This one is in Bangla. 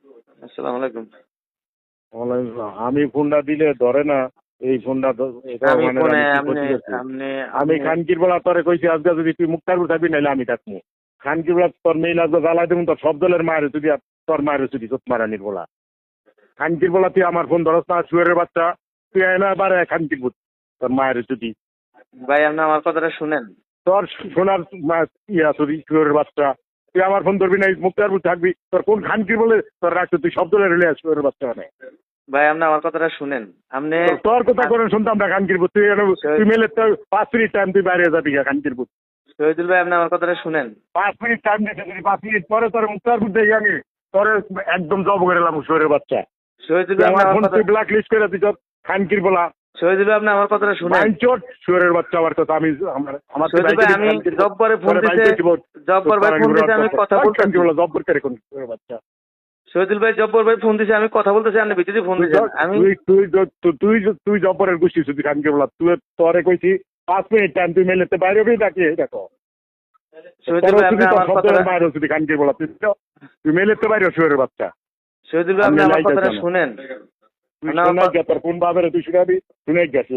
আসসালামু আলাইকুম। ওয়ালাইকুম আসসালাম। আমি ফোনটা দিলে ধরে না। এই ফোনটা এটা আমি মানে ফোনে আমি কি আপনি করতে যাচ্ছি? আপনি আমি আপনি খানকির বেলা তোরে কইছি আজকে যদি তুই মুক্তার উঠাবি নাইলে আমি থাকবো। খানকির বেলা তোর মেইল আজকে জ্বালাই দেবো তোর সব দলের মায়ের তুই তোর মায়ের তুই চোখ মারানির বলা। খানকির বেলা তুই আমার ফোন ধরস না শুয়ারের বাচ্চা। তুই এনে বারে খানকির বুত তোর মায়ের তুই ভাই আপনি আমার কথাটা শুনেন। তোর সোনার ইয়া সরি শুয়ারের বাচ্চা। তুই আমার ফোন ধরবি না মুক্তার বুত থাকবি তোর কোন খানকির বলে তোর রাখছো তুই সব দলের রিলে শুয়ারের বাচ্চা মানে। ভাই আপনি আমার কথাটা শুনেন। আপনি তোর কথা করেন শুনতাম না খানকির বুত তুই মেলে তো 5 মিনিট টাইম তুই বাইরে যাবি খানকির বুত। শহীদুল ভাই আপনি আমার কথাটা শুনেন। 5 মিনিট টাইম দিতে যদি 5 মিনিট পরে তোর মুক্তার বুত দেখি আমি তোর একদম জব করে এলাম শুয়ারের বাচ্চা। শহীদুল তুই ভাই আপনি আমার আমার ফোন কথা তুই ব্ল্যাক লিস্ট করে দিছ খানকির বলা। শহীদুল ভাই আপনি আমার কথাটা শুনেন। বাইনচোট শুয়ারের বাচ্চা আমার কথা আমি আমার শহীদুল ভাই আমি জব্বরে ফোন দিতে জব্বর ভাই ফোন দিতে আমি কথা বলতেছি। জব্বর করে কোন শুয়ারের বাচ্চা। শহীদুল ভাই জব্বর ভাই ফোন দিছে আমি কথা বলতেছি আপনি ভিতরে ফোন দিছেন। আমি তুই জব্বরের গোষ্ঠী শুধু খানকির বলা তুই তোরে কইছি 5 মিনিট টাইম তুই মেলেতে বাইরে হবি তাকে দেখো। শহীদুল ভাই আপনি আমার কথাটা বাইরে শুধু খানকির বলা তুই মেলেতে বাইরে শুয়ারের বাচ্চা। শহীদুল ভাই আপনি আমার কথাটা শুনেন। তুই শোনাই গেছে তোর কোন ভাবে তুই শুনাবি শুনাই গেছে